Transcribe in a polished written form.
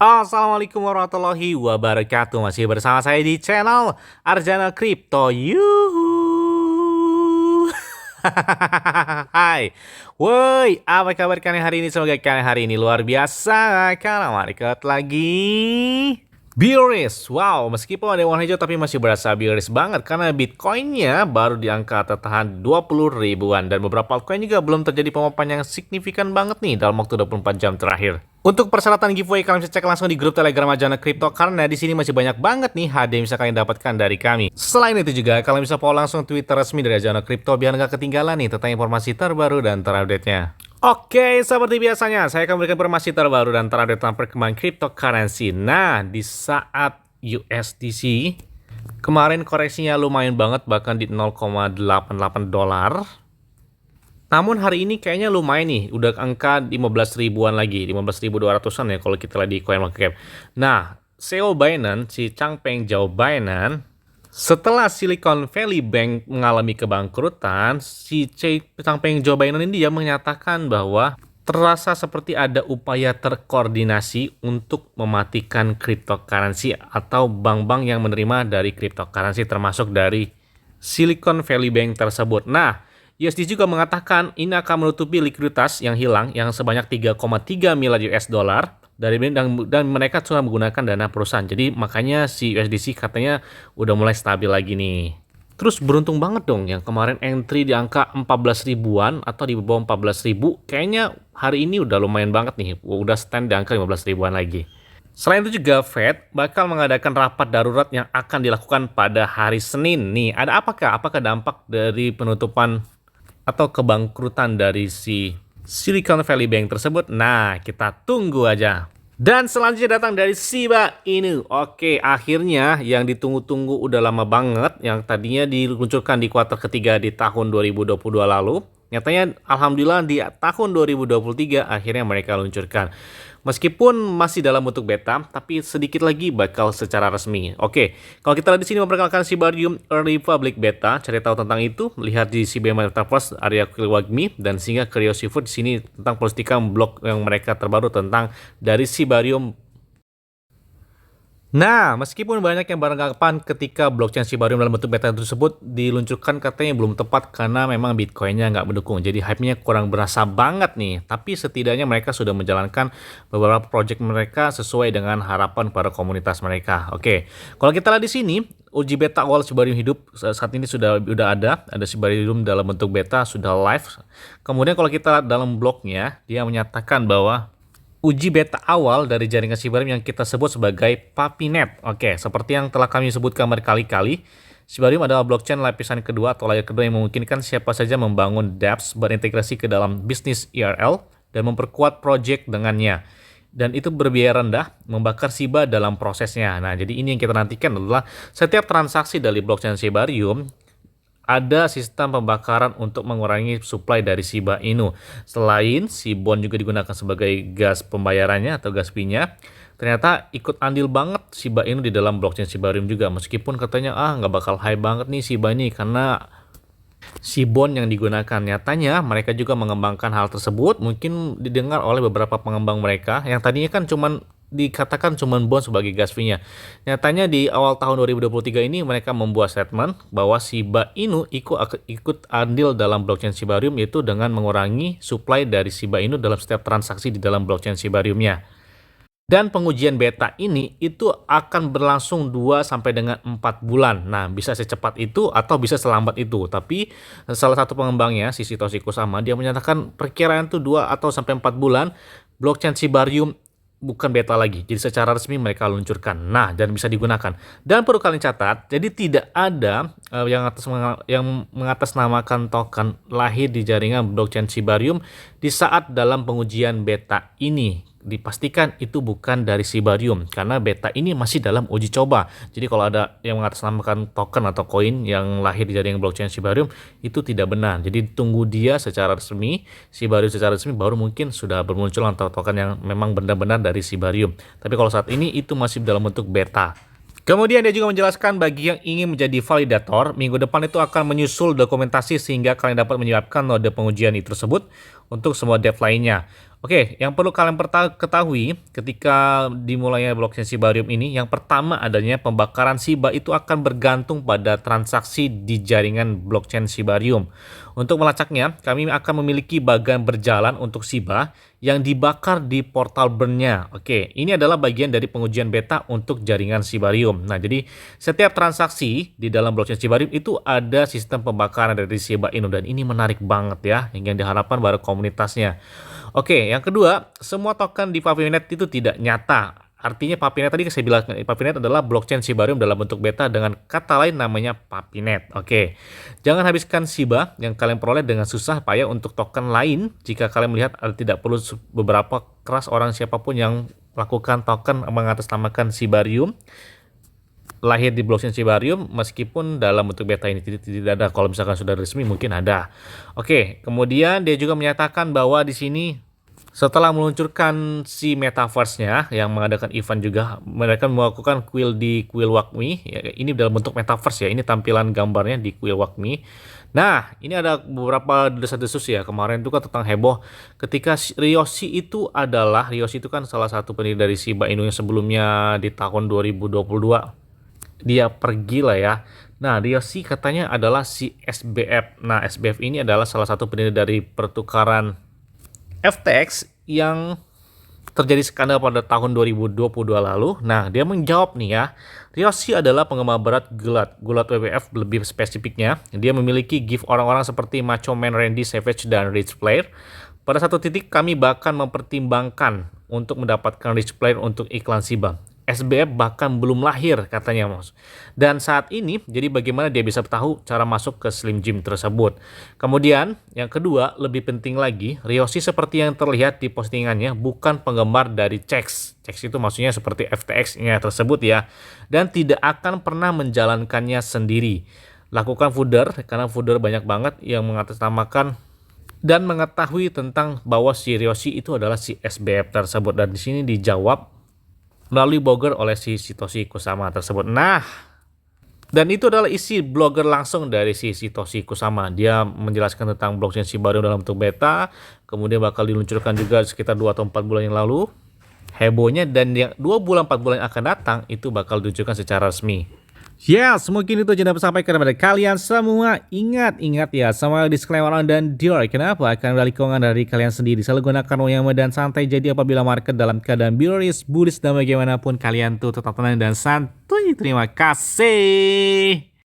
Assalamualaikum warahmatullahi wabarakatuh. Masih bersama saya di channel Arjana Crypto. Yuhu. Hai. Woi, apa kabar kalian hari ini? Semoga kalian hari ini luar biasa. Karena market lagi bearish. Wow, meskipun ada warna hijau tapi masih berasa bearish banget karena Bitcoinnya baru di angka tertahan 20 ribuan dan beberapa altcoin juga belum terjadi pemopan yang signifikan banget nih dalam waktu 24 jam terakhir. Untuk persyaratan giveaway kalian bisa cek langsung di grup Telegram Arjana Crypto karena di sini masih banyak banget nih hadiah yang bisa kalian dapatkan dari kami. Selain itu juga kalian bisa follow langsung Twitter resmi dari Arjana Crypto biar nggak ketinggalan nih tentang informasi terbaru dan terupdate-nya. Oke, seperti biasanya saya akan memberikan informasi terbaru dan terupdate tentang perkembangan cryptocurrency. Nah, di saat USDC kemarin koreksinya lumayan banget bahkan di 0,88 dolar. Namun hari ini kayaknya lumayan nih, udah angka 15 ribuan lagi, 15.200-an ya kalau kita lihat di CoinMarketCap. Nah, CEO Binance, si Changpeng Zhao Binance, setelah Silicon Valley Bank mengalami kebangkrutan, si Changpeng Zhao Binance ini dia menyatakan bahwa terasa seperti ada upaya terkoordinasi untuk mematikan cryptocurrency atau bank-bank yang menerima dari cryptocurrency termasuk dari Silicon Valley Bank tersebut. Nah, USD juga mengatakan ini akan menutupi likuiditas yang hilang yang sebanyak 3,3 miliar US dollar dan mereka cuma menggunakan dana perusahaan. Jadi makanya si USDC katanya udah mulai stabil lagi nih. Terus beruntung banget dong yang kemarin entry di angka 14 ribuan atau di bawah 14 ribu. Kayaknya hari ini udah lumayan banget nih. Udah stand di angka 15 ribuan lagi. Selain itu juga Fed bakal mengadakan rapat darurat yang akan dilakukan pada hari Senin. Nih, ada apakah? Apakah dampak dari penutupan atau kebangkrutan dari si Silicon Valley Bank tersebut? Nah, kita tunggu aja. Dan selanjutnya datang dari Shiba Inu. Oke, akhirnya yang ditunggu-tunggu udah lama banget, yang tadinya diluncurkan di kuartal ketiga di tahun 2022 lalu, nyatanya alhamdulillah di tahun 2023 akhirnya mereka luncurkan. Meskipun masih dalam bentuk beta, tapi sedikit lagi bakal secara resmi. Oke, kalau kita lihat di sini memperkenalkan Shibarium Early Public Beta, cari tahu tentang itu, lihat di CBM Metaverse area Wagmi dan singa Curiosifood di sini tentang postingan blog yang mereka terbaru tentang dari Shibarium. Nah, meskipun banyak yang beranggapan ketika blockchain Shibarium dalam bentuk beta tersebut diluncurkan katanya belum tepat karena memang Bitcoinnya nggak mendukung. Jadi hype-nya kurang berasa banget nih. Tapi setidaknya mereka sudah menjalankan beberapa project mereka sesuai dengan harapan para komunitas mereka. Oke, kalau kita lihat di sini, uji beta awal Shibarium hidup saat ini sudah ada Shibarium dalam bentuk beta sudah live. Kemudian kalau kita lihat dalam blognya, dia menyatakan bahwa uji beta awal dari jaringan Shibarium yang kita sebut sebagai Papinet. Oke, seperti yang telah kami sebutkan berkali-kali, Shibarium adalah blockchain lapisan kedua atau layer kedua yang memungkinkan siapa saja membangun dApps berintegrasi ke dalam bisnis IRL dan memperkuat project dengannya. Dan itu berbiaya rendah, membakar Shiba dalam prosesnya. Nah, jadi ini yang kita nantikan adalah setiap transaksi dari blockchain Shibarium ada sistem pembakaran untuk mengurangi supply dari Shiba Inu. Selain si bond juga digunakan sebagai gas pembayarannya atau gas fee-nya, ternyata ikut andil banget Shiba Inu di dalam blockchain Shibarium juga. Meskipun katanya nggak bakal high banget nih Shiba ini karena si bond yang digunakan. Nyatanya mereka juga mengembangkan hal tersebut, mungkin didengar oleh beberapa pengembang mereka yang tadinya kan dikatakan cuma bond sebagai gas fee-nya. Nyatanya di awal tahun 2023 ini mereka membuat statement bahwa Shiba Inu ikut andil dalam blockchain Shibarium yaitu dengan mengurangi supply dari Shiba Inu dalam setiap transaksi di dalam blockchain Shibarium-nya. Dan pengujian beta ini itu akan berlangsung 2 sampai dengan 4 bulan. Nah, bisa secepat itu atau bisa selambat itu. Tapi salah satu pengembangnya, si Satoshi Kusama, dia menyatakan perkiraan itu 2 atau sampai 4 bulan blockchain Shibarium bukan beta lagi, jadi secara resmi mereka luncurkan. Nah, dan bisa digunakan. Dan perlu kalian catat, jadi tidak ada yang mengatasnamakan token lahir di jaringan blockchain Shibarium di saat dalam pengujian beta ini. Dipastikan itu bukan dari Shibarium karena beta ini masih dalam uji coba. Jadi kalau ada yang mengatasnamakan token atau koin yang lahir di jaringan blockchain Shibarium itu tidak benar. Jadi tunggu dia secara resmi, Shibarium secara resmi baru mungkin sudah bermunculan atau token yang memang benar-benar dari Shibarium. Tapi kalau saat ini itu masih dalam bentuk beta. Kemudian dia juga menjelaskan bagi yang ingin menjadi validator, minggu depan itu akan menyusul dokumentasi sehingga kalian dapat menyiapkan node pengujian itu tersebut untuk semua dev lainnya. Oke, yang perlu kalian ketahui ketika dimulainya blockchain Shibarium ini, yang pertama adanya pembakaran Shiba itu akan bergantung pada transaksi di jaringan blockchain Shibarium. Untuk melacaknya, kami akan memiliki bagan berjalan untuk Shiba yang dibakar di portal burn-nya. Oke, ini adalah bagian dari pengujian beta untuk jaringan Shibarium. Nah, jadi setiap transaksi di dalam blockchain Shibarium itu ada sistem pembakaran dari Shiba Inu, dan ini menarik banget ya, yang diharapkan pada komunitasnya. Oke, yang kedua, semua token di Papinet itu tidak nyata. Artinya Papinet tadi saya bilang, Papinet adalah blockchain Shibarium dalam bentuk beta dengan kata lain namanya Papinet. Oke, jangan habiskan Shiba yang kalian peroleh dengan susah payah untuk token lain jika kalian melihat tidak perlu beberapa keras orang siapapun yang melakukan token mengatasnamakan Shibarium lahir di blockchain Shibarium meskipun dalam bentuk beta ini tidak ada. Kalau misalkan sudah resmi mungkin ada. Oke, kemudian dia juga menyatakan bahwa di sini setelah meluncurkan si metaverse-nya yang mengadakan event juga, mereka melakukan kuil di Kuil Wakmi. Ya, ini dalam bentuk metaverse ya. Ini tampilan gambarnya di Kuil Wakmi. Nah, ini ada beberapa desas-desus ya. Kemarin itu kan tentang heboh ketika Ryoshi itu kan salah satu pendiri dari Shiba Inu yang sebelumnya di tahun 2022. Dia pergi lah ya. Nah, Ryoshi katanya adalah si SBF. Nah, SBF ini adalah salah satu pendiri dari pertukaran FTX yang terjadi skandal pada tahun 2022 lalu. Nah, dia menjawab nih ya, Ryoshi adalah penggemar berat gulat WWF lebih spesifiknya. Dia memiliki gift orang-orang seperti Macho Man Randy Savage dan Rich Player. Pada satu titik kami bahkan mempertimbangkan untuk mendapatkan Rich Player untuk iklan Shiba. SBF bahkan belum lahir katanya, Mas. Dan saat ini, jadi bagaimana dia bisa tahu cara masuk ke Slim Jim tersebut. Kemudian, yang kedua, lebih penting lagi, Ryoshi seperti yang terlihat di postingannya bukan penggemar dari CEX. CEX itu maksudnya seperti FTX-nya tersebut ya. Dan tidak akan pernah menjalankannya sendiri. Lakukan fooder, karena fooder banyak banget yang mengatasnamakan dan mengetahui tentang bahwa si Ryoshi itu adalah si SBF tersebut. Dan di sini dijawab melalui blogger oleh si Satoshi Kusama tersebut. Nah, dan itu adalah isi blogger langsung dari si Satoshi Kusama. Dia menjelaskan tentang blockchain Shibarium dalam bentuk beta, kemudian bakal diluncurkan juga sekitar 2 atau 4 bulan yang lalu. Hebohnya, dan yang 2 bulan 4 bulan yang akan datang itu bakal diluncurkan secara resmi. Yes, mungkin itu aja dapat sampaikan kepada kalian semua. Ingat ya, sama disclaimer dan Dior. Kenapa? Karena dari keuangan dari kalian sendiri. Selalu gunakan uang yang mudah dan santai. Jadi apabila market dalam keadaan bullish dan bagaimanapun, kalian tuh tetap tenang dan santuy. Terima kasih.